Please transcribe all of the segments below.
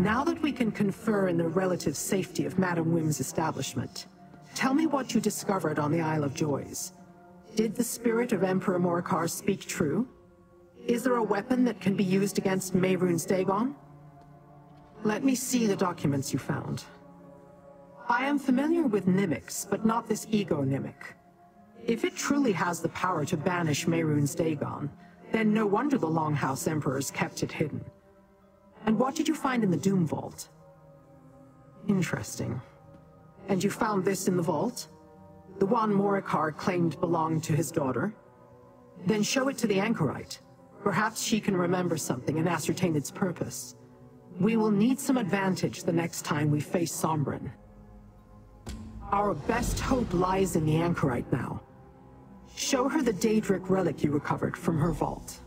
Now that we can confer in the relative safety of Madame Wim's establishment, tell me what you discovered on the Isle of Joys. Did the spirit of Emperor Morcar speak true? Is there a weapon that can be used against Mehrunes Dagon? Let me see the documents you found. I am familiar with Nimics, but not this ego Nimic. If it truly has the power to banish Mehrunes Dagon, then no wonder the Longhouse Emperors kept it hidden. And what did you find in the Doom Vault? Interesting. And you found this in the vault? The one Morcar claimed belonged to his daughter? Then show it to the Anchorite. Perhaps she can remember something and ascertain its purpose. We will need some advantage the next time we face Sombren. Our best hope lies in the Anchorite now. Show her the Daedric relic you recovered from her vault.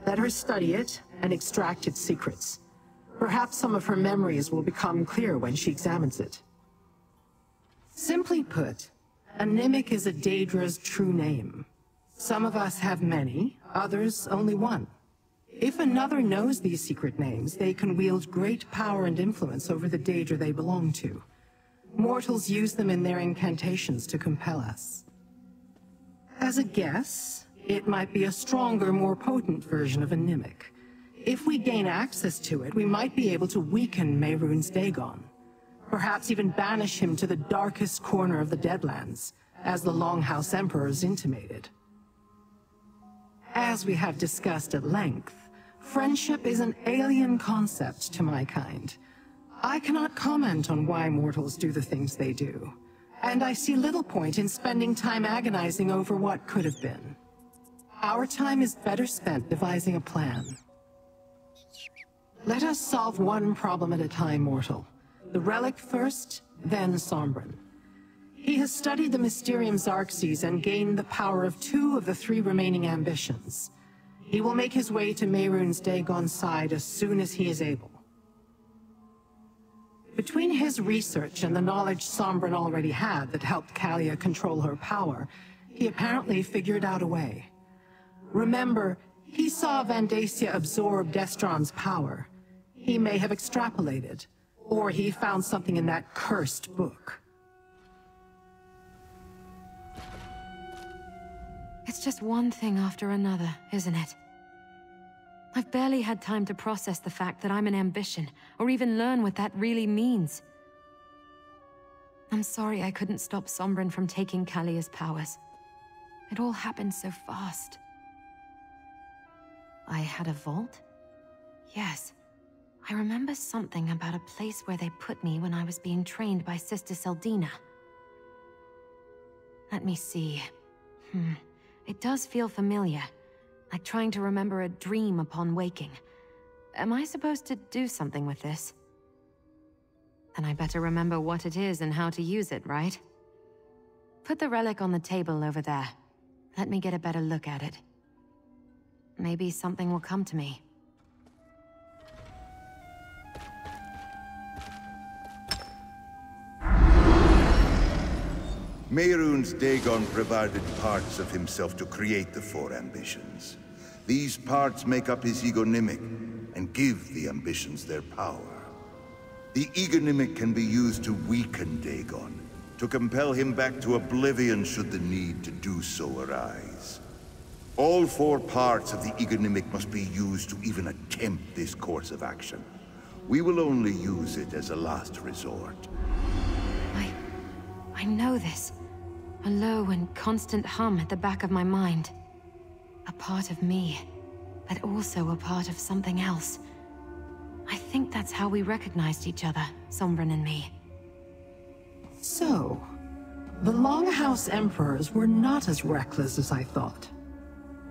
Let her study it and extract its secrets. Perhaps some of her memories will become clear when she examines it. Simply put, a Nimic is a Daedra's true name. Some of us have many, others only one. If another knows these secret names, they can wield great power and influence over the Daedra they belong to. Mortals use them in their incantations to compel us. As a guess, it might be a stronger, more potent version of a Nimic. If we gain access to it, we might be able to weaken Mehrunes Dagon. Perhaps even banish him to the darkest corner of the Deadlands, as the Longhouse Emperors intimated. As we have discussed at length, friendship is an alien concept to my kind. I cannot comment on why mortals do the things they do, and I see little point in spending time agonizing over what could have been. Our time is better spent devising a plan. Let us solve one problem at a time, mortal. The relic first, then Sombren. He has studied the Mysterium Xarxes and gained the power of 2 of the 3 remaining ambitions. He will make his way to Mehrunes Dagon's side as soon as he is able. Between his research and the knowledge Sombren already had that helped Kalia control her power, he apparently figured out a way. Remember, he saw Vandacia absorb Destron's power. He may have extrapolated, or he found something in that cursed book. It's just one thing after another, isn't it? I've barely had time to process the fact that I'm an ambition, or even learn what that really means. I'm sorry I couldn't stop Sombren from taking Kalia's powers. It all happened so fast. I had a vault? Yes. I remember something about a place where they put me when I was being trained by Sister Seldina. Let me see. It does feel familiar. Like trying to remember a dream upon waking. Am I supposed to do something with this? Then I better remember what it is and how to use it, right? Put the relic on the table over there. Let me get a better look at it. Maybe something will come to me. Mehrunes Dagon provided parts of himself to create the 4 ambitions. These parts make up his egonymic and give the ambitions their power. The egonymic can be used to weaken Dagon, to compel him back to oblivion should the need to do so arise. All 4 parts of the egonymic must be used to even attempt this course of action. We will only use it as a last resort. I know this. A low and constant hum at the back of my mind. A part of me, but also a part of something else. I think that's how we recognized each other, Sombren and me. So, the Longhouse Emperors were not as reckless as I thought.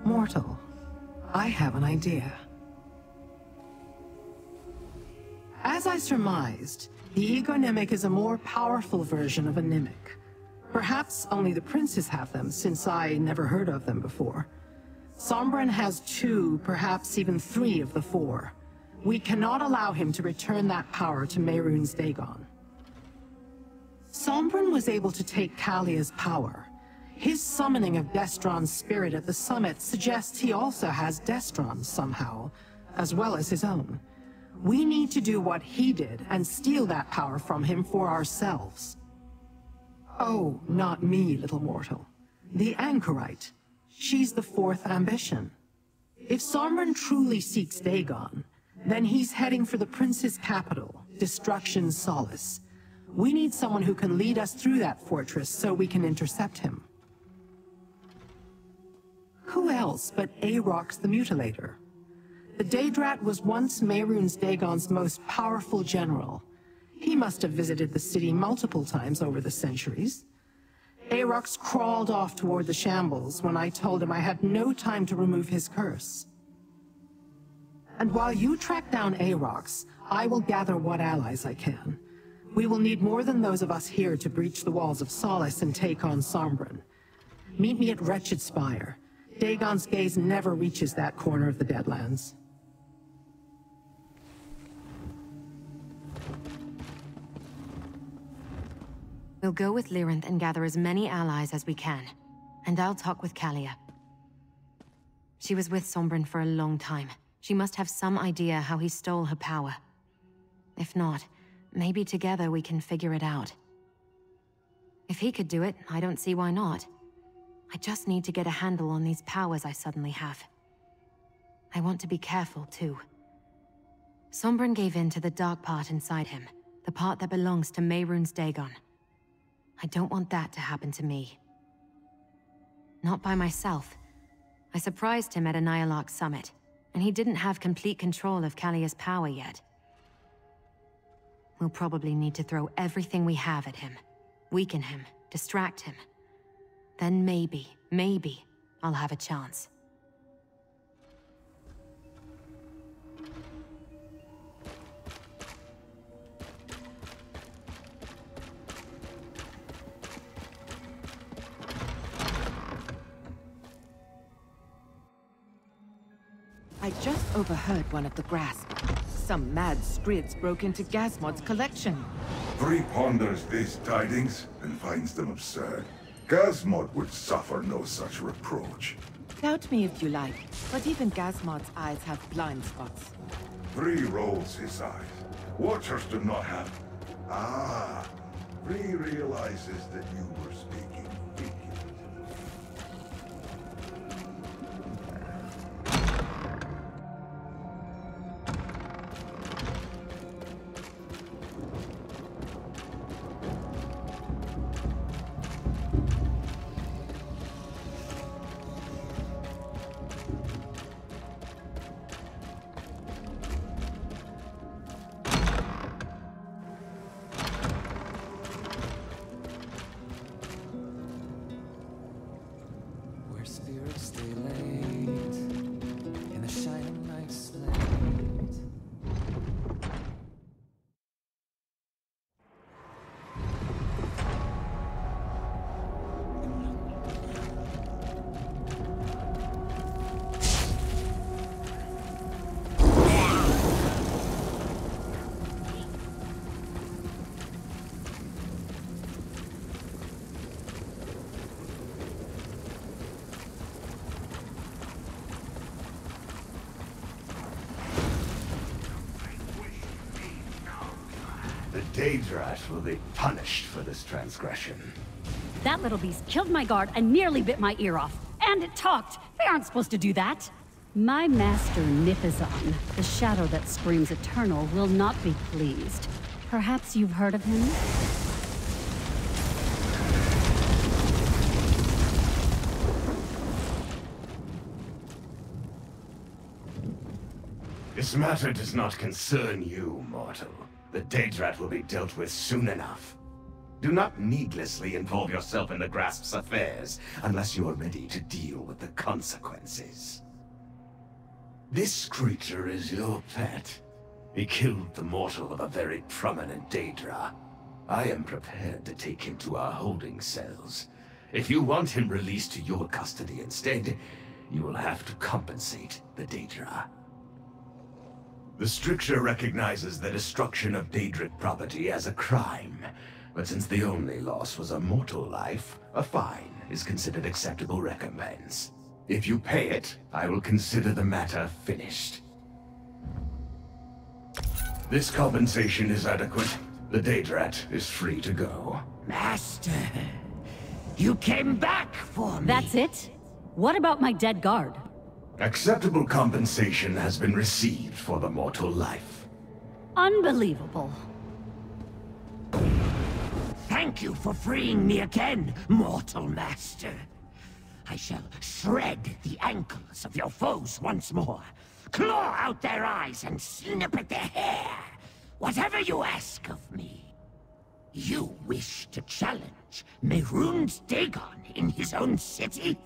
Mortal, I have an idea. As I surmised, the egonymic is a more powerful version of a Nimic. Perhaps only the princes have them, since I never heard of them before. Sombren has 2, perhaps even 3 of the 4. We cannot allow him to return that power to Mehrunes Dagon. Sombren was able to take Kalia's power. His summoning of Destron's spirit at the summit suggests he also has Destron somehow, as well as his own. We need to do what he did and steal that power from him for ourselves. Oh, not me, little mortal. The anchorite. She's the fourth ambition. If Sombren truly seeks Dagon, then he's heading for the prince's capital, Destruction's Solace. We need someone who can lead us through that fortress so we can intercept him. Who else but Aarox the Mutilator? The Daedrat was once Mehrunes Dagon's most powerful general. He must have visited the city multiple times over the centuries. Aarox crawled off toward the shambles when I told him I had no time to remove his curse. And while you track down Aarox, I will gather what allies I can. We will need more than those of us here to breach the walls of Solace and take on Sombren. Meet me at Wretched Spire. Dagon's gaze never reaches that corner of the Deadlands. We'll go with Lyrinth and gather as many allies as we can. And I'll talk with Kalia. She was with Sombren for a long time. She must have some idea how he stole her power. If not, maybe together we can figure it out. If he could do it, I don't see why not. I just need to get a handle on these powers I suddenly have. I want to be careful, too. Sombren gave in to the dark part inside him, the part that belongs to Mehrunes Dagon. I don't want that to happen to me. Not by myself. I surprised him at a Nyarlathotep summit, and he didn't have complete control of Kalia's power yet. We'll probably need to throw everything we have at him. Weaken him, distract him. Then maybe I'll have a chance. I just overheard one of the grasp. Some mad strids broke into Gasmod's collection. Bree ponders these tidings and finds them absurd. Gasmod would suffer no such reproach. Doubt me if you like, but even Gasmod's eyes have blind spots. Bree rolls his eyes. Watchers do not have... Ah, Bree realizes that you were speaking figuratively. Daedrat will be punished for this transgression. That little beast killed my guard and nearly bit my ear off. And it talked! They aren't supposed to do that! My master Nifazon, the shadow that screams eternal, will not be pleased. Perhaps you've heard of him? This matter does not concern you, mortal. The Daedrat will be dealt with soon enough. Do not needlessly involve yourself in the Grasp's affairs unless you are ready to deal with the consequences. This creature is your pet. He killed the mortal of a very prominent Daedra. I am prepared to take him to our holding cells. If you want him released to your custody instead, you will have to compensate the Daedra. The stricture recognizes the destruction of Daedric property as a crime, but since the only loss was a mortal life, a fine is considered acceptable recompense. If you pay it, I will consider the matter finished. This compensation is adequate. The Daedrat is free to go. Master, you came back for me. That's it? What about my dead guard? Acceptable compensation has been received for the mortal life. Unbelievable. Thank you for freeing me again, mortal master. I shall shred the ankles of your foes once more, claw out their eyes and snip at their hair. Whatever you ask of me. You wish to challenge Mehrunes Dagon in his own city?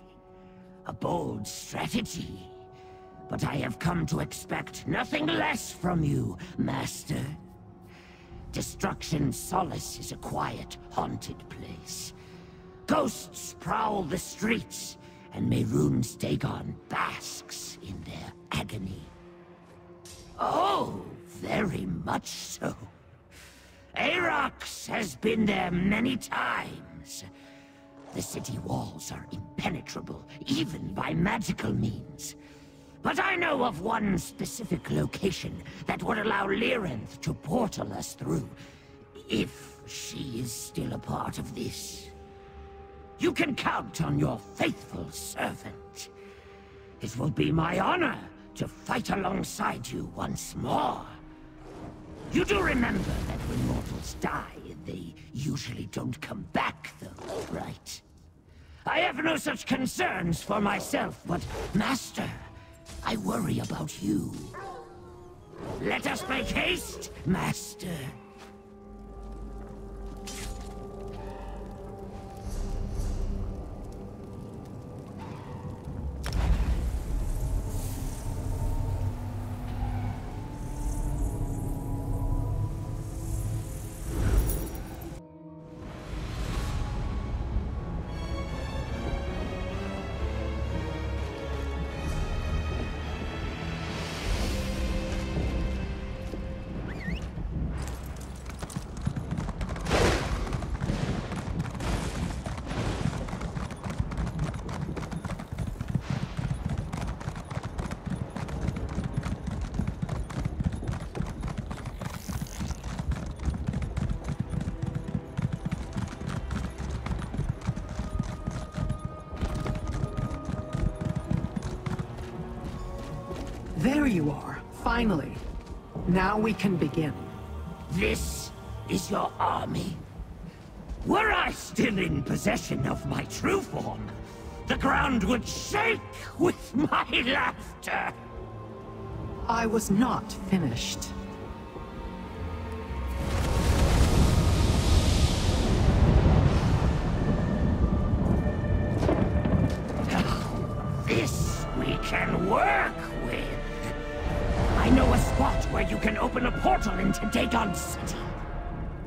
A bold strategy. But I have come to expect nothing less from you, master. Destruction Solace is a quiet, haunted place. Ghosts prowl the streets, and Mehrunes Dagon basks in their agony. Oh, very much so. Arox has been there many times. The city walls are impenetrable, even by magical means. But I know of one specific location that would allow Lyranth to portal us through, if she is still a part of this. You can count on your faithful servant. It will be my honor to fight alongside you once more. You do remember that when mortals die, they usually don't come back, though, right? I have no such concerns for myself, but, Master, I worry about you. Let us make haste, Master. There you are, finally. Now we can begin. This is your army? Were I still in possession of my true form, the ground would shake with my laughter. I was not finished. This we can work with. I know a spot where you can open a portal into Dagon City.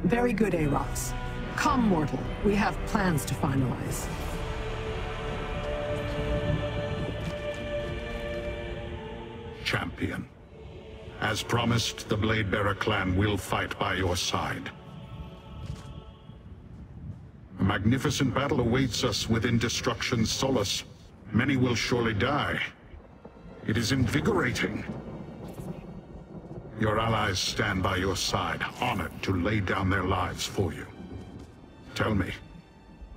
Very good, Arox. Come, mortal. We have plans to finalize. Champion. As promised, the Bladebearer clan will fight by your side. A magnificent battle awaits us within Destruction Solace. Many will surely die. It is invigorating. Your allies stand by your side, honored to lay down their lives for you. Tell me,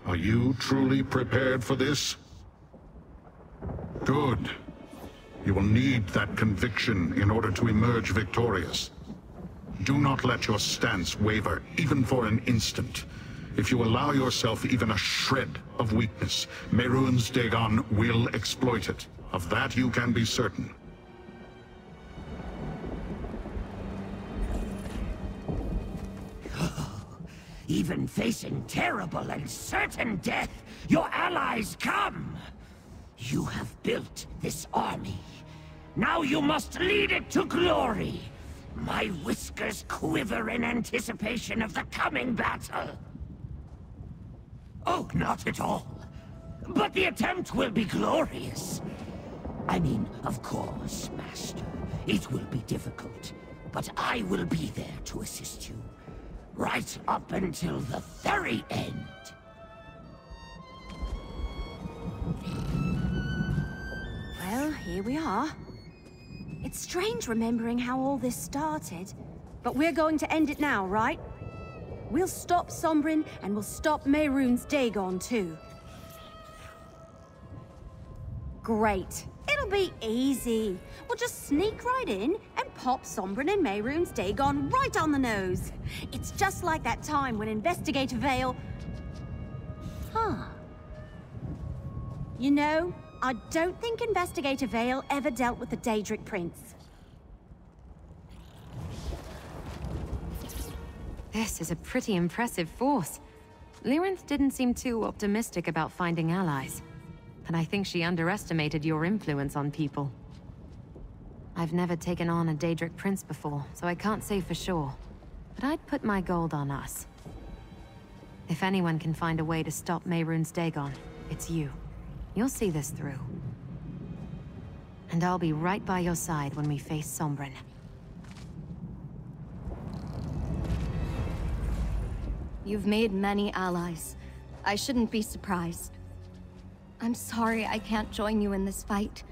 are you truly prepared for this? Good. You will need that conviction in order to emerge victorious. Do not let your stance waver, even for an instant. If you allow yourself even a shred of weakness, Mehrunes Dagon will exploit it. Of that you can be certain. Even facing terrible and certain death, your allies come! You have built this army. Now you must lead it to glory! My whiskers quiver in anticipation of the coming battle! Oh, not at all. But the attempt will be glorious. I mean, of course, Master. It will be difficult, but I will be there to assist you. Right up until the very end. Well, here we are. It's strange remembering how all this started. But we're going to end it now, right? We'll stop Sombrin, and we'll stop Mehrunes Dagon, too. Great. It'll be easy. We'll just sneak right in and pop Sombrin and Mehrunes Dagon right on the nose. It's just like that time when Investigator Vale... Huh. You know, I don't think Investigator Vale ever dealt with the Daedric Prince. This is a pretty impressive force. Lyrinth didn't seem too optimistic about finding allies. But I think she underestimated your influence on people. I've never taken on a Daedric Prince before, so I can't say for sure. But I'd put my gold on us. If anyone can find a way to stop Mehrunes Dagon, it's you. You'll see this through. And I'll be right by your side when we face Sombrin. You've made many allies. I shouldn't be surprised. I'm sorry I can't join you in this fight.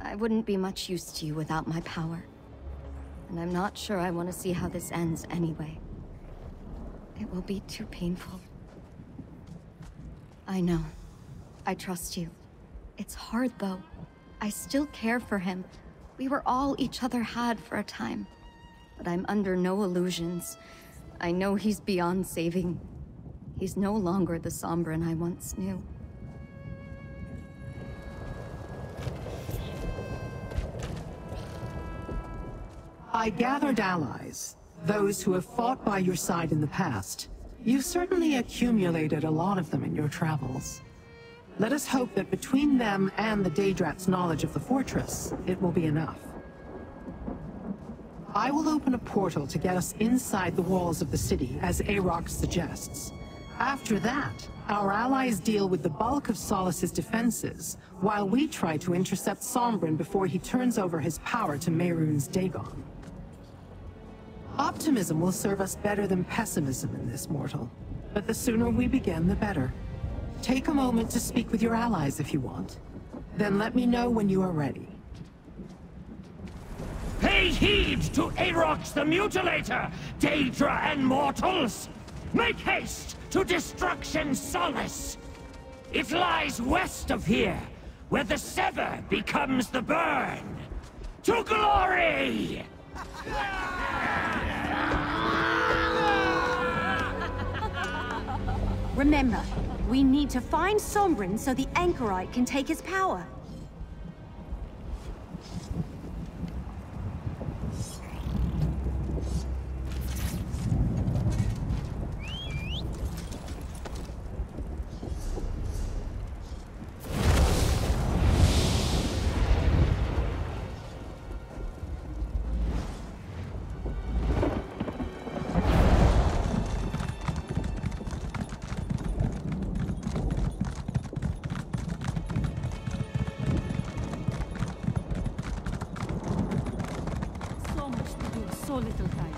I wouldn't be much use to you without my power. And I'm not sure I want to see how this ends anyway. It will be too painful. I know. I trust you. It's hard though. I still care for him. We were all each other had for a time. But I'm under no illusions. I know he's beyond saving. He's no longer the Sombrin I once knew. I gathered allies, those who have fought by your side in the past. You've certainly accumulated a lot of them in your travels. Let us hope that between them and the Daedrat's knowledge of the fortress, it will be enough. I will open a portal to get us inside the walls of the city, as Arox suggests. After that, our allies deal with the bulk of Solus's defenses, while we try to intercept Sombrin before he turns over his power to Mehrunes Dagon. Optimism will serve us better than pessimism in this, mortal. But the sooner we begin, the better. Take a moment to speak with your allies if you want. Then let me know when you are ready. Pay heed to Arox the Mutilator, Daedra and mortals! Make haste to Destruction Solace! It lies west of here, where the Sever becomes the Burn! To glory! Remember, we need to find Sombrin so the Anchorite can take his power. So little time.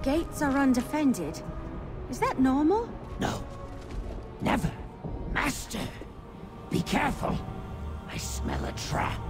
Gates are undefended. Is that normal? No. Never. Master! Be careful. I smell a trap.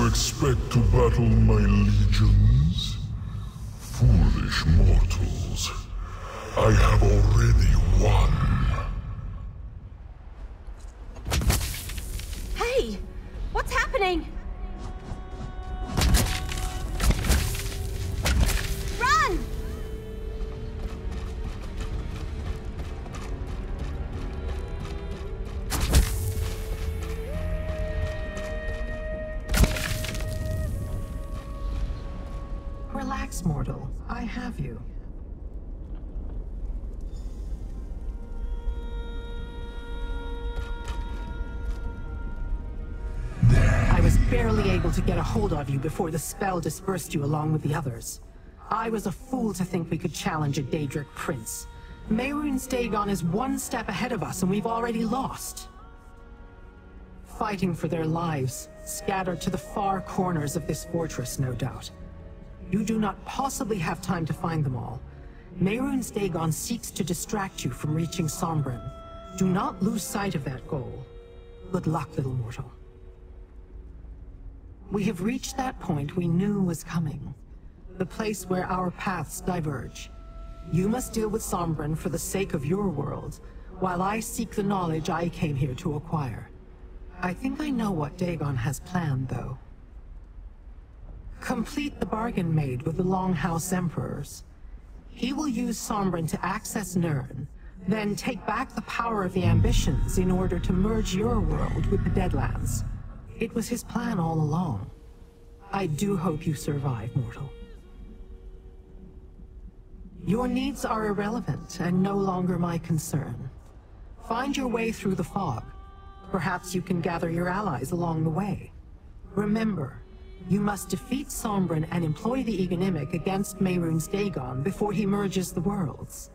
Expect to battle my legions? mortals. I have already won. Hey! What's happening? Run! Relax, mortal. I have you. I was barely able to get a hold of you before the spell dispersed you along with the others. I was a fool to think we could challenge a Daedric prince. Mehrunes Dagon is one step ahead of us and we've already lost. Fighting for their lives, scattered to the far corners of this fortress, no doubt. You do not possibly have time to find them all. Mehrunes Dagon seeks to distract you from reaching Sombren. Do not lose sight of that goal. Good luck, little mortal. We have reached that point we knew was coming. The place where our paths diverge. You must deal with Sombren for the sake of your world, while I seek the knowledge I came here to acquire. I think I know what Dagon has planned, though. Complete the bargain made with the Longhouse Emperors. He will use Sombren to access Nirn, then take back the power of the Ambitions in order to merge your world with the Deadlands. It was his plan all along. I do hope you survive, mortal. Your needs are irrelevant and no longer my concern. Find your way through the fog. Perhaps you can gather your allies along the way. Remember, you must defeat Sombren and employ the Egonymic against Mehrunes Dagon before he merges the worlds.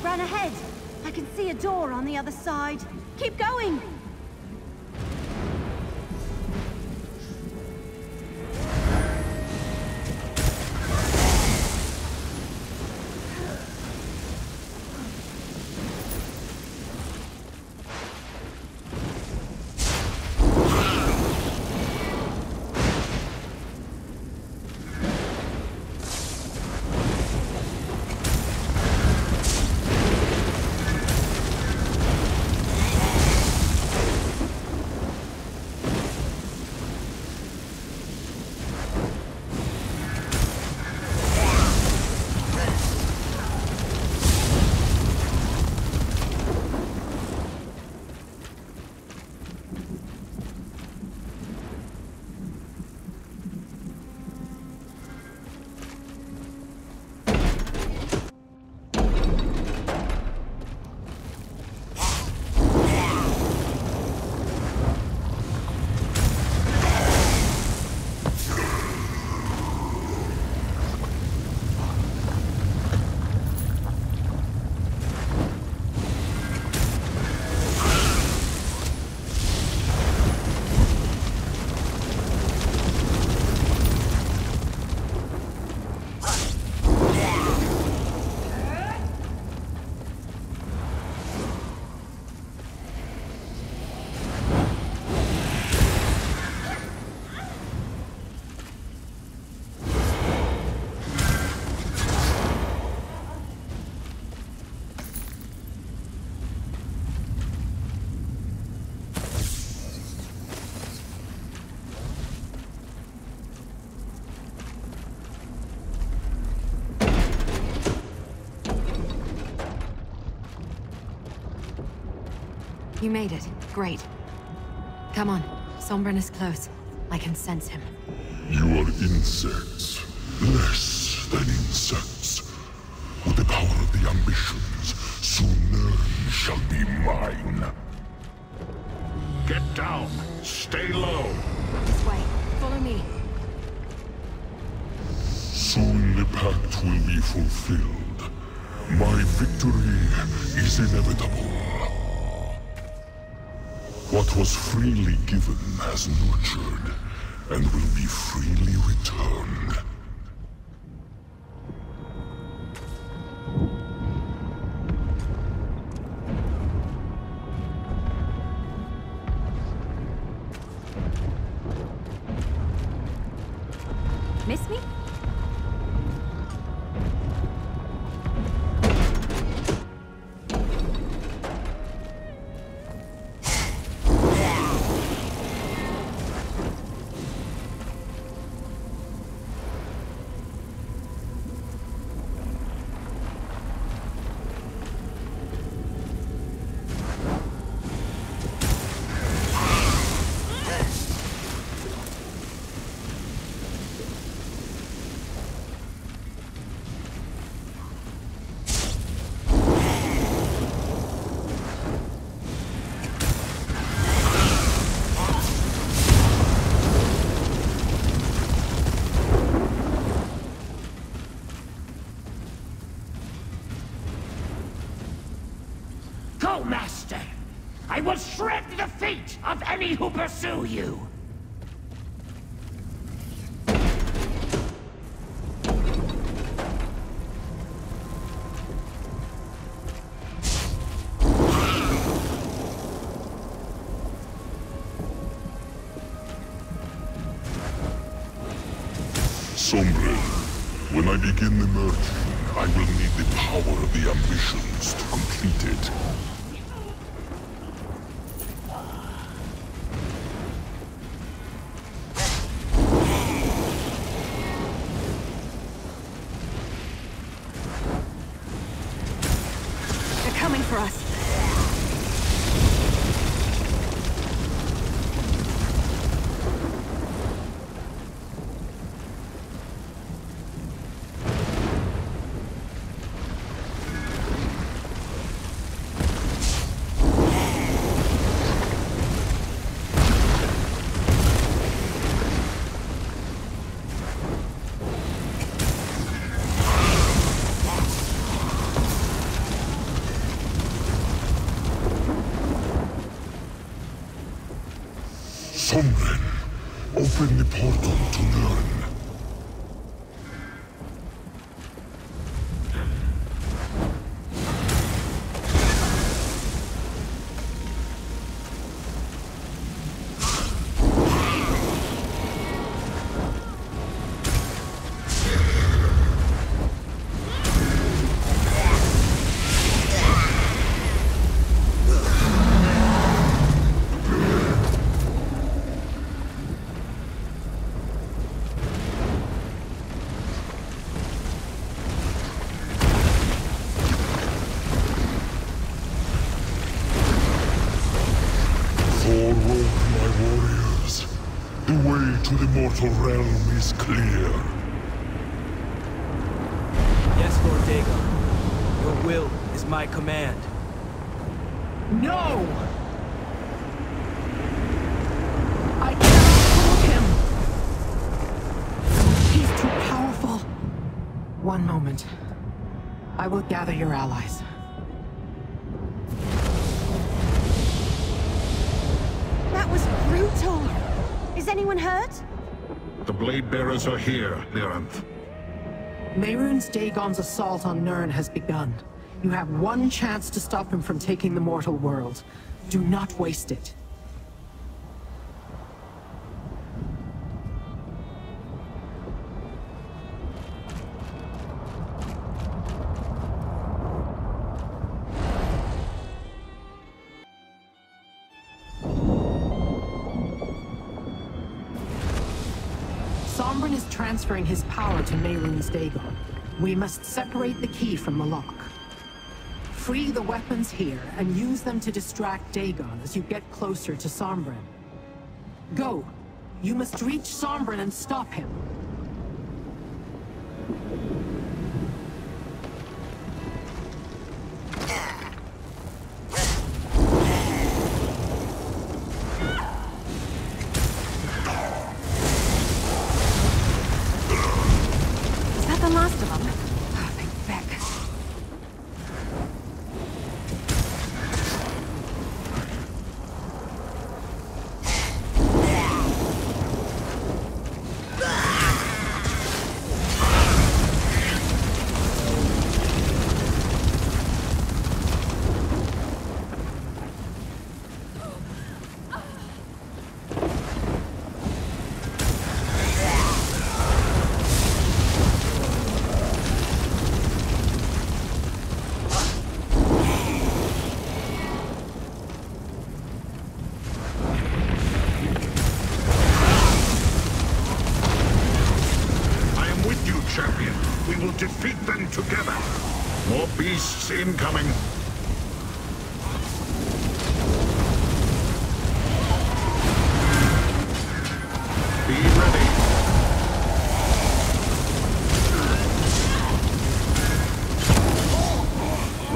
Ran ahead. I can see a door on the other side. Keep going! You made it. Great. Come on. Sombren is close. I can sense him. You are insects. Less than insects. With the power of the ambitions, sooner you shall be mine. Get down. Stay low. This way. Follow me. Soon the pact will be fulfilled. My victory is inevitable. What was freely given has nurtured, and will be freely returned. Miss me? Go, Master! I will shred the feet of any who pursue you! Sombren, when I begin the merging, I will need the power of the ambitions to complete it. They're coming for us. Sombren, open the portal to learn. Forward, my warriors. The way to the mortal realm is clear. Yes, Lord Dagon. Your will is my command. No! I cannot hold him! He's too powerful. One moment. I will gather your allies. That was brutal. Is anyone hurt? The Blade Bearers are here, Neranth. Mehrunes Dagon's assault on Nirn has begun. You have one chance to stop him from taking the mortal world. Do not waste it. Sombren is transferring his power to Mehrunes Dagon. We must separate the key from the lock. Free the weapons here and use them to distract Dagon as you get closer to Sombrin. Go! You must reach Sombrin and stop him. Is that the last of them? Oh, thank feck. Defeat them together. More beasts incoming. Be ready.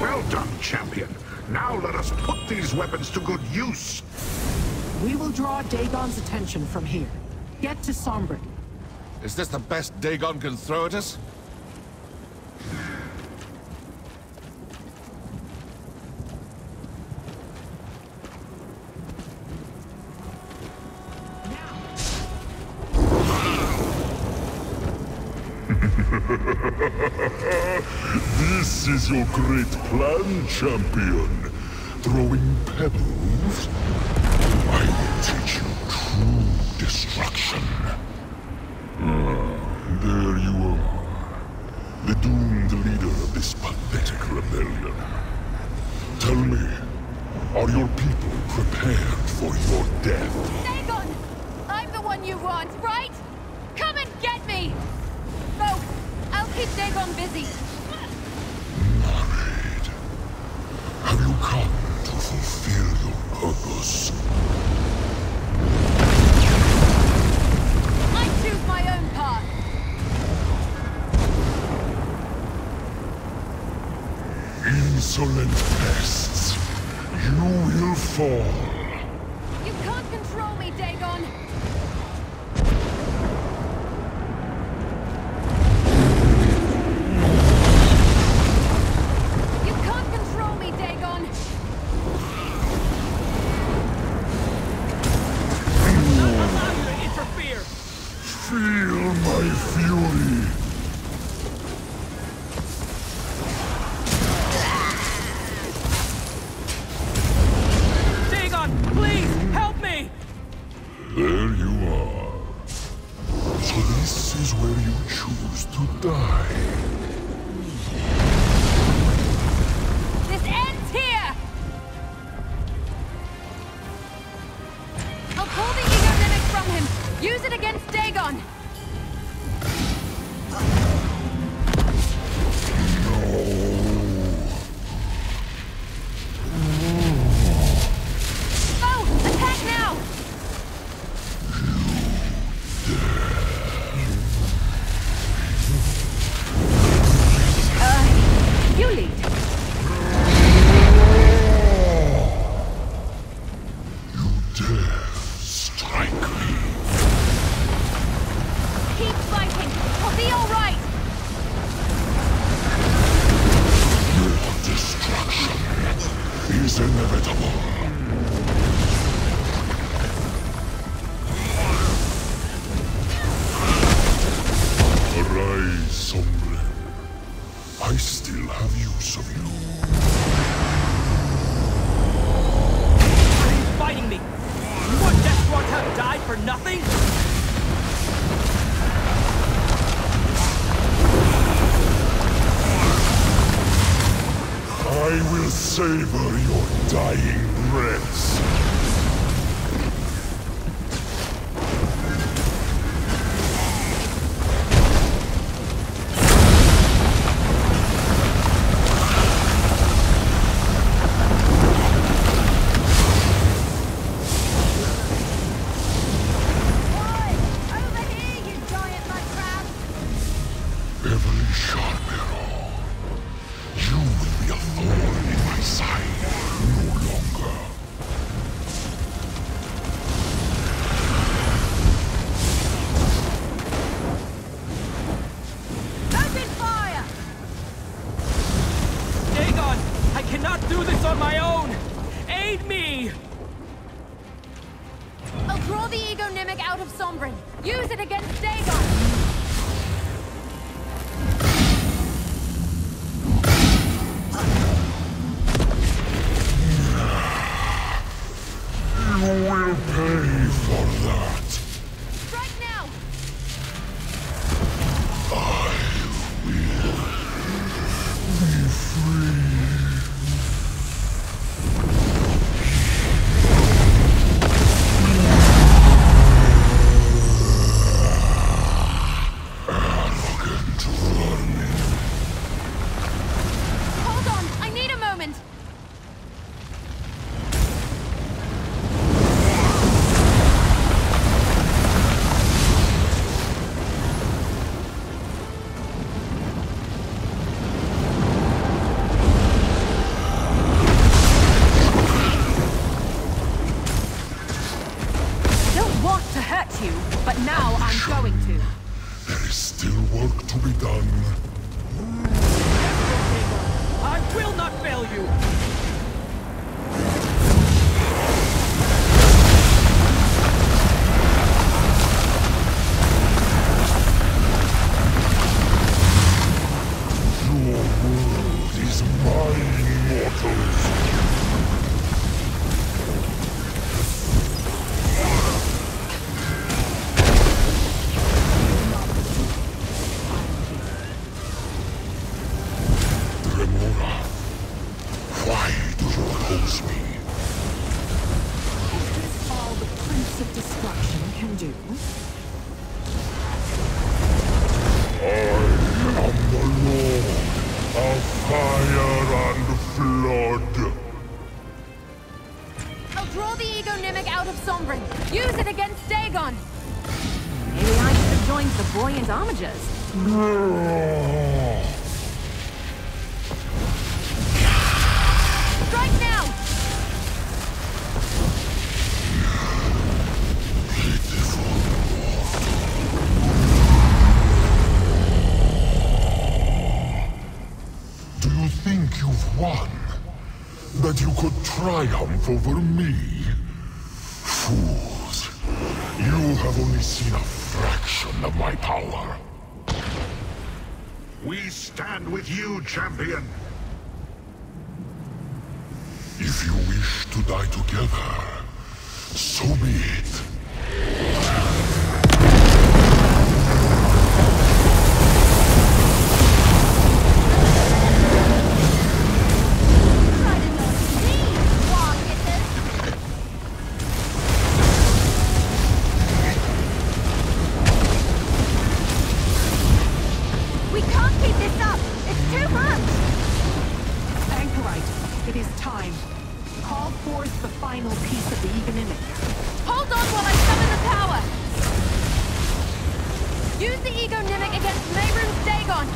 Well done, champion. Now let us put these weapons to good use. We will draw Dagon's attention from here. Get to Sombrin. Is this the best Dagon can throw at us? This is your great plan, champion. Throwing pebbles? I will teach you true destruction. There you are. The doomed leader of this pathetic rebellion. Tell me, are your people prepared for your death? Dagon! I'm the one you want, right? Come and get me! No, I'll keep Dagon busy. Married. Have you come to fulfill your purpose? I choose my own path. Insolent pests. You will fall. You can't control me, Dagon. You can't control me, Dagon. Not allow you to interfere. Feel my fury. Please, help me! There you are. So this is where you choose to die. This ends here! I'll pull the ego mimic from him. Use it against Dagon. Savor your dying breaths. this on my own! Aid me! I'll draw the Ego-Nimic out of Sombrin. Use it against Dagon! You will pay for that. Right now! I will be free. Arrogant vermin. Hold on! I need a moment! But now I'm going to. There is still work to be done. I will not fail you! Your world is mine, mortals. Why do you oppose me? Is this all the Prince of Destruction can do? I am the Lord of Fire and Flood. I'll draw the Ego-Nimic out of Sombrin. Use it against Dagon. Maybe I should have joined the buoyant Armigers. Right now! Do you think you've won? That you could triumph over me? Fools. You have only seen a fraction of my power. We stand with you, champion. If you wish to die together, so be it. We can't keep this up! It's too much! Anchorite, it is time. Call forth the final piece of the Ego-Nimic. Hold on while I summon the power! Use the Ego-Nimic against Mehrunes Dagon!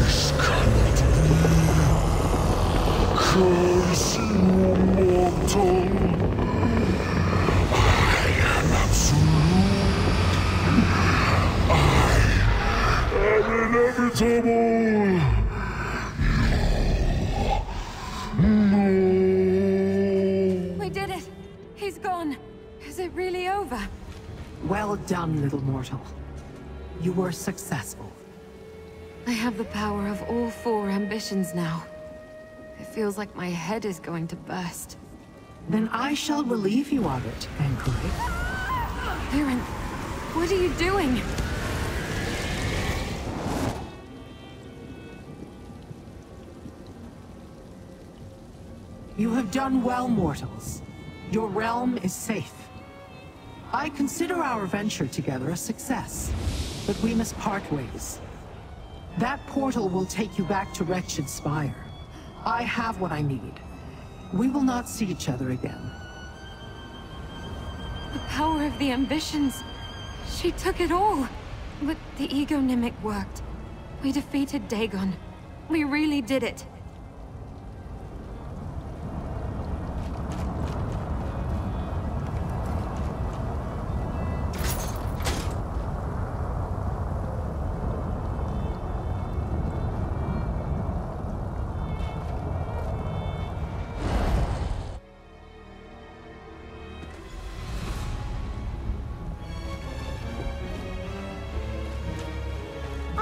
This cannot be. Curse you, mortal. I am absolute. I am inevitable. No. We did it! He's gone. Is it really over? Well done, little mortal. You were successful. I have the power of all 4 ambitions now. It feels like my head is going to burst. Then I shall relieve you of it, Anchorite. Aaron, what are you doing? You have done well, mortals. Your realm is safe. I consider our venture together a success, but we must part ways. That portal will take you back to Wretched Spire. I have what I need. We will not see each other again. The power of the ambitions. She took it all. But the Ego-Nimic worked. We defeated Dagon. We really did it.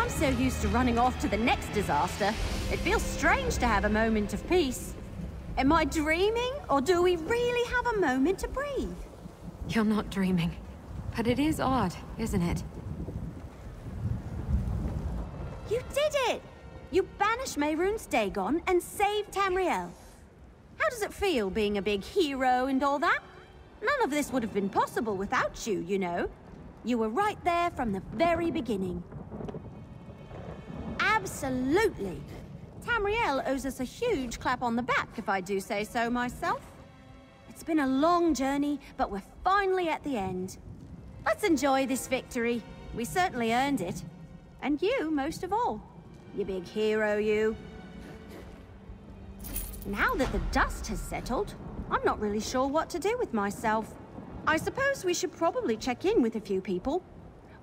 I'm so used to running off to the next disaster, it feels strange to have a moment of peace. Am I dreaming, or do we really have a moment to breathe? You're not dreaming. But it is odd, isn't it? You did it! You banished Mehrunes Dagon and saved Tamriel. How does it feel being a big hero and all that? None of this would have been possible without you, you know. You were right there from the very beginning. Absolutely. Tamriel owes us a huge clap on the back, if I do say so myself. It's been a long journey, but we're finally at the end. Let's enjoy this victory. We certainly earned it. And you, most of all. You big hero, you. Now that the dust has settled, I'm not really sure what to do with myself. I suppose we should probably check in with a few people.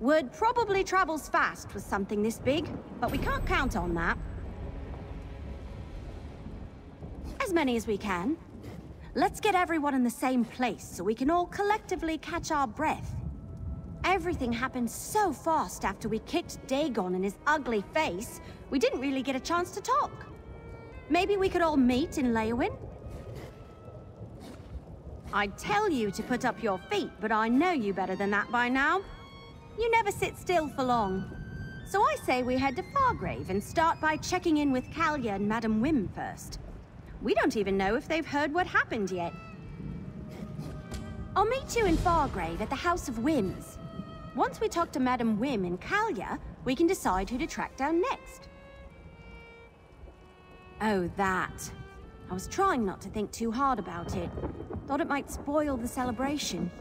Word probably travels fast with something this big, but we can't count on that. As many as we can. Let's get everyone in the same place so we can all collectively catch our breath. Everything happened so fast after we kicked Dagon in his ugly face, we didn't really get a chance to talk. Maybe we could all meet in Leowin? I'd tell you to put up your feet, but I know you better than that by now. You never sit still for long. So I say we head to Fargrave and start by checking in with Kalia and Madame Wim first. We don't even know if they've heard what happened yet. I'll meet you in Fargrave at the House of Wims. Once we talk to Madame Wim and Kalia, we can decide who to track down next. Oh, that. I was trying not to think too hard about it. Thought it might spoil the celebration.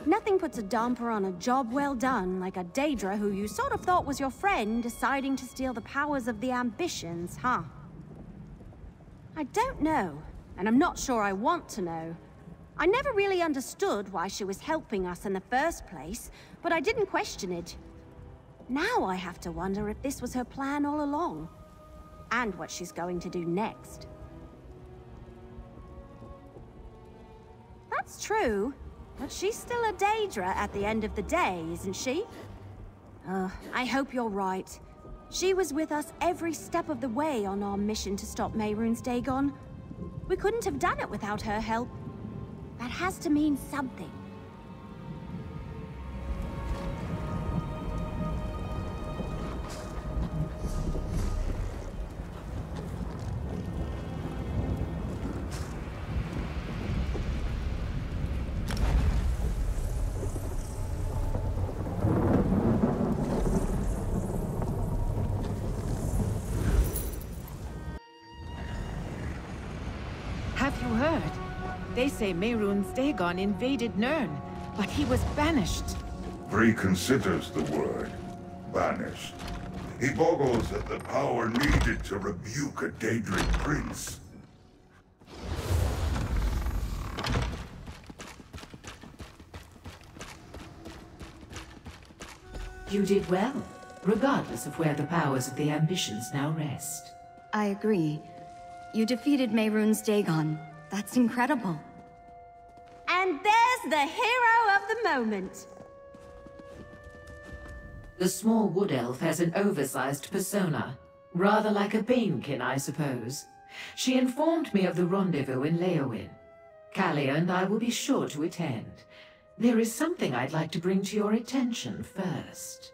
Nothing puts a damper on a job well done like a Daedra who you sort of thought was your friend deciding to steal the powers of the ambitions, huh? I don't know, and I'm not sure I want to know. I never really understood why she was helping us in the first place, but I didn't question it. Now I have to wonder if this was her plan all along, and what she's going to do next. That's true, but she's still a Daedra at the end of the day, isn't she? I hope you're right. She was with us every step of the way on our mission to stop Mehrunes Dagon. We couldn't have done it without her help. That has to mean something. Have you heard? They say Mehrunes Dagon invaded Nirn, but he was banished. Reconsiders the word. Banished. He boggles at the power needed to rebuke a Daedric prince. You did well, regardless of where the powers of the ambitions now rest. I agree. You defeated Mehrunes Dagon. That's incredible. And there's the hero of the moment. The small wood elf has an oversized persona. Rather like a Banekin, I suppose. She informed me of the rendezvous in Leowin. Kalia and I will be sure to attend. There is something I'd like to bring to your attention first.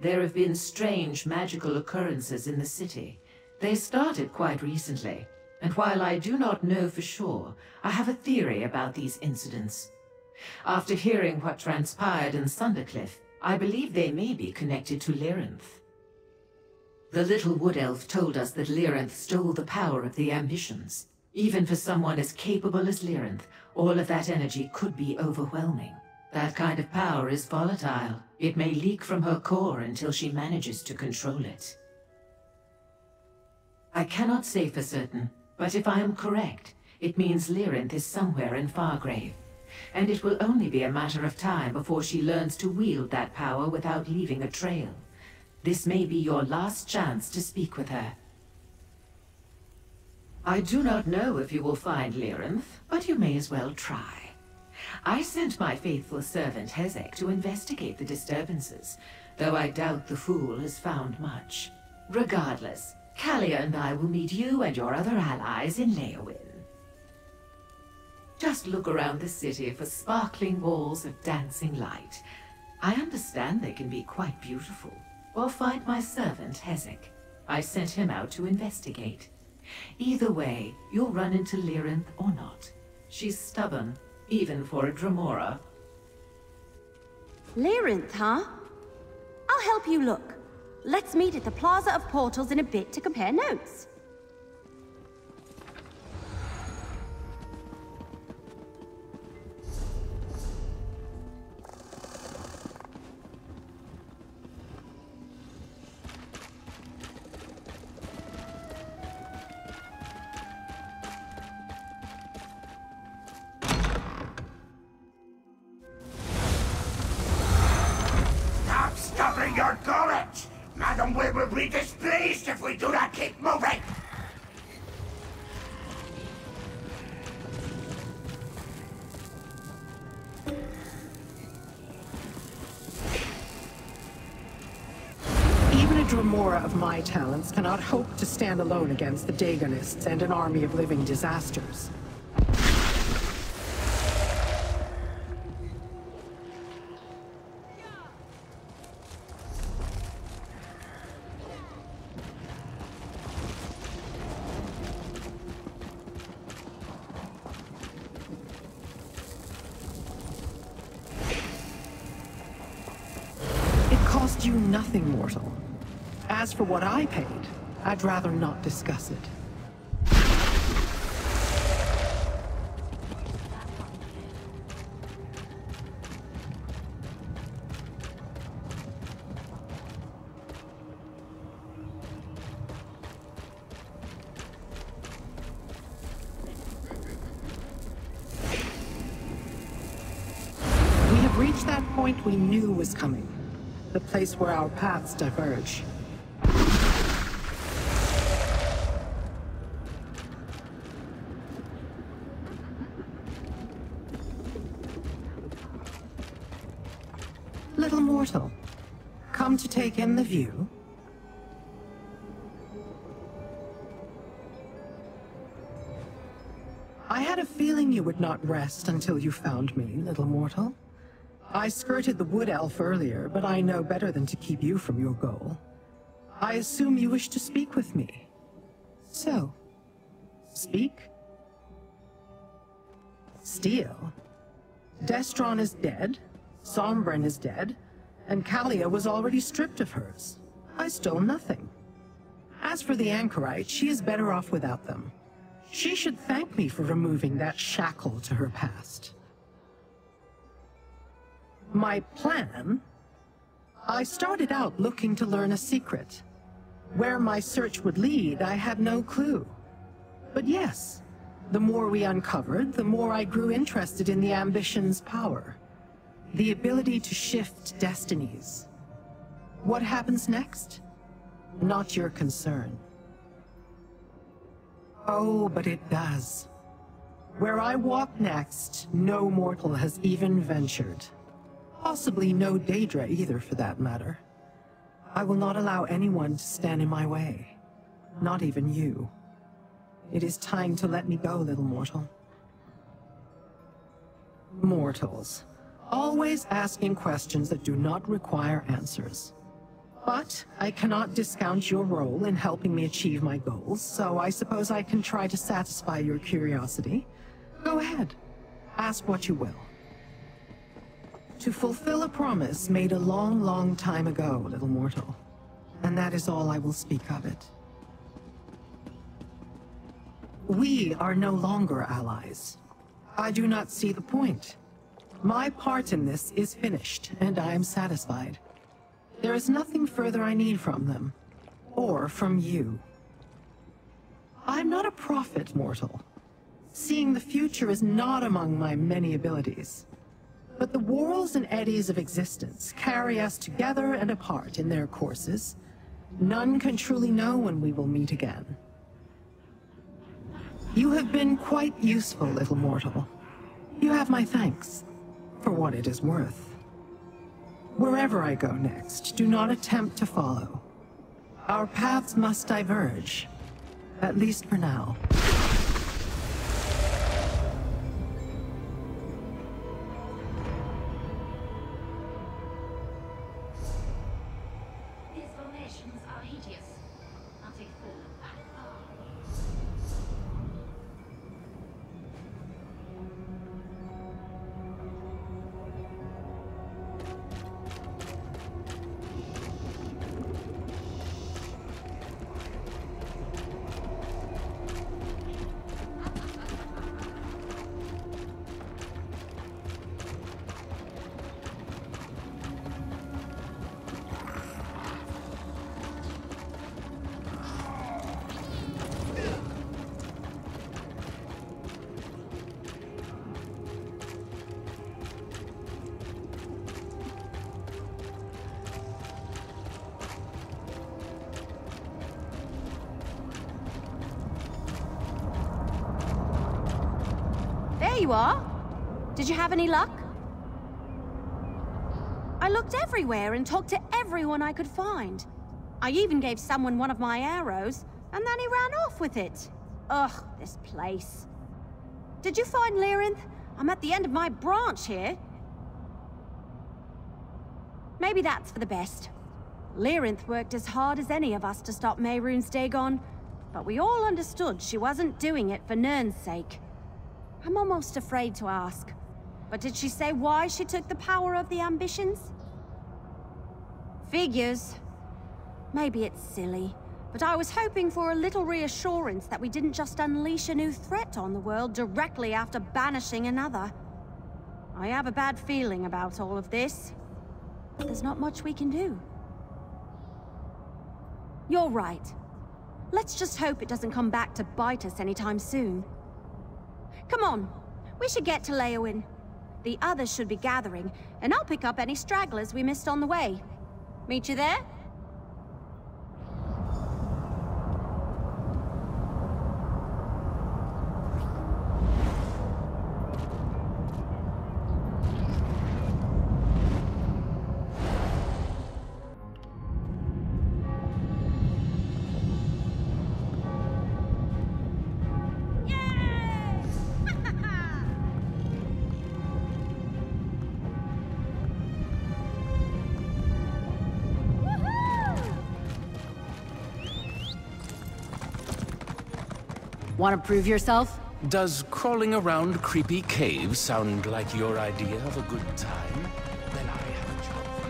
There have been strange magical occurrences in the city. They started quite recently, and while I do not know for sure, I have a theory about these incidents. After hearing what transpired in Sundercliff, I believe they may be connected to Lyranth. The little wood elf told us that Lyranth stole the power of the ambitions. Even for someone as capable as Lyranth, all of that energy could be overwhelming. That kind of power is volatile. It may leak from her core until she manages to control it. I cannot say for certain, but if I am correct, it means Lyranth is somewhere in Fargrave, and it will only be a matter of time before she learns to wield that power without leaving a trail. This may be your last chance to speak with her. I do not know if you will find Lyranth, but you may as well try. I sent my faithful servant Hezek to investigate the disturbances, though I doubt the fool has found much. Regardless, Kalia and I will meet you and your other allies in Leowin. Just look around the city for sparkling walls of dancing light. I understand they can be quite beautiful. Or find my servant, Hezek. I sent him out to investigate. Either way, you'll run into Lyrinth or not. She's stubborn, even for a Dremora. Lyrinth, huh? I'll help you look. Let's meet at the Plaza of Portals in a bit to compare notes. Your courage! Madam, we will be displeased if we do not keep moving! Even a Dremora of my talents cannot hope to stand alone against the Dagonists and an army of living disasters. You nothing, mortal. As for what I paid, I'd rather not discuss it. We have reached that point we knew was coming. The place where our paths diverge. Little mortal, come to take in the view? I had a feeling you would not rest until you found me, little mortal. I skirted the wood elf earlier, but I know better than to keep you from your goal. I assume you wish to speak with me. So, speak. Steal? Destron is dead, Sombren is dead, and Kalia was already stripped of hers. I stole nothing. As for the anchorite, she is better off without them. She should thank me for removing that shackle to her past. My plan? I started out looking to learn a secret. Where my search would lead, I had no clue. But yes, the more we uncovered, the more I grew interested in the ambition's power. The ability to shift destinies. What happens next? Not your concern. Oh, but it does. Where I walk next, no mortal has even ventured. Possibly no Daedra either, for that matter. I will not allow anyone to stand in my way. Not even you. It is time to let me go, little mortal. Mortals. Always asking questions that do not require answers. But I cannot discount your role in helping me achieve my goals, so I suppose I can try to satisfy your curiosity. Go ahead. Ask what you will. To fulfill a promise made a long, long time ago, little mortal. And that is all I will speak of it. We are no longer allies. I do not see the point. My part in this is finished, and I am satisfied. There is nothing further I need from them, or from you. I'm not a prophet, mortal. Seeing the future is not among my many abilities. But the whirls and eddies of existence carry us together and apart in their courses. None can truly know when we will meet again. You have been quite useful, little mortal. You have my thanks, for what it is worth. Wherever I go next, do not attempt to follow. Our paths must diverge, at least for now. These formations are hideous. Nothing full of that. There you are. Did you have any luck? I looked everywhere and talked to everyone I could find. I even gave someone one of my arrows, and then he ran off with it. Ugh, this place. Did you find Lyrinth? I'm at the end of my branch here. Maybe that's for the best. Lyrinth worked as hard as any of us to stop Mehrunes Dagon, but we all understood she wasn't doing it for Nirn's sake. I'm almost afraid to ask. But did she say why she took the power of the ambitions? Figures. Maybe it's silly, but I was hoping for a little reassurance that we didn't just unleash a new threat on the world directly after banishing another. I have a bad feeling about all of this. There's not much we can do. You're right. Let's just hope it doesn't come back to bite us anytime soon. Come on, we should get to Leowin. The others should be gathering, and I'll pick up any stragglers we missed on the way. Meet you there? Want to prove yourself? Does crawling around creepy caves sound like your idea of a good time? Then I have a job for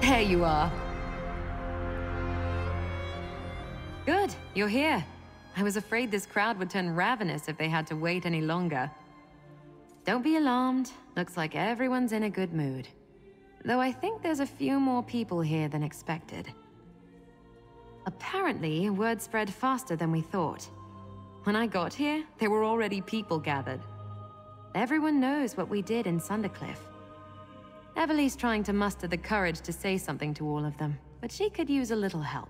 There you are. Good, you're here. I was afraid this crowd would turn ravenous if they had to wait any longer. Don't be alarmed. Looks like everyone's in a good mood. Though I think there's a few more people here than expected. Apparently, word spread faster than we thought. When I got here, there were already people gathered. Everyone knows what we did in Sundercliff. Everly's trying to muster the courage to say something to all of them, but she could use a little help.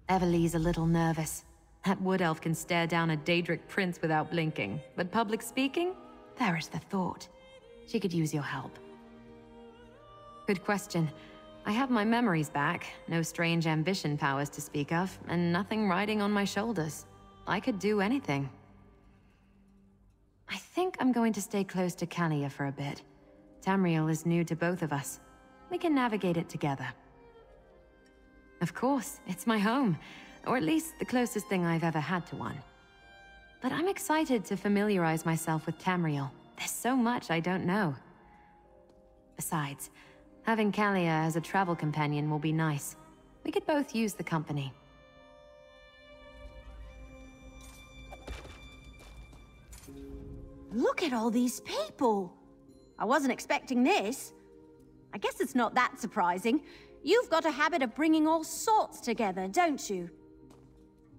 Everly's a little nervous. That wood elf can stare down a Daedric prince without blinking, but public speaking? There is the thought. She could use your help. Good question. I have my memories back, no strange ambition powers to speak of, and nothing riding on my shoulders. I could do anything. I think I'm going to stay close to Kalia for a bit. Tamriel is new to both of us. We can navigate it together. Of course, it's my home, or at least the closest thing I've ever had to one. But I'm excited to familiarize myself with Tamriel. There's so much I don't know. Besides, having Kalia as a travel companion will be nice. We could both use the company. Look at all these people! I wasn't expecting this. I guess it's not that surprising. You've got a habit of bringing all sorts together, don't you?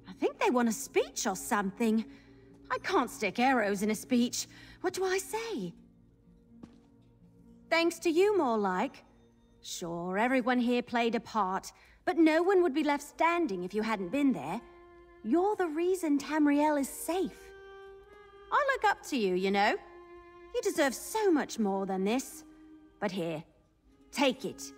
I think they want a speech or something. I can't stick arrows in a speech. What do I say? Thanks to you, more like. Sure, everyone here played a part, but no one would be left standing if you hadn't been there. You're the reason Tamriel is safe. I look up to you, you know. You deserve so much more than this. But here, take it.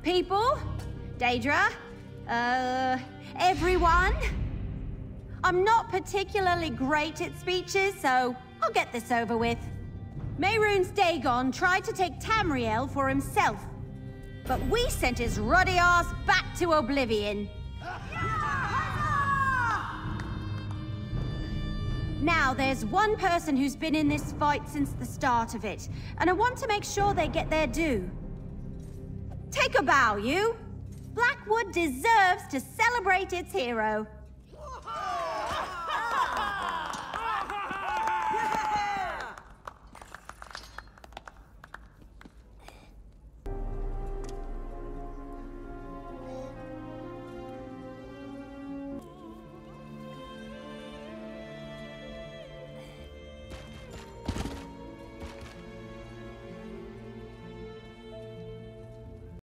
People? Daedra? Everyone? I'm not particularly great at speeches, so I'll get this over with. Mehrunes Dagon tried to take Tamriel for himself, but we sent his ruddy ass back to oblivion. Now, there's one person who's been in this fight since the start of it, and I want to make sure they get their due. Take a bow, you! Blackwood deserves to celebrate its hero.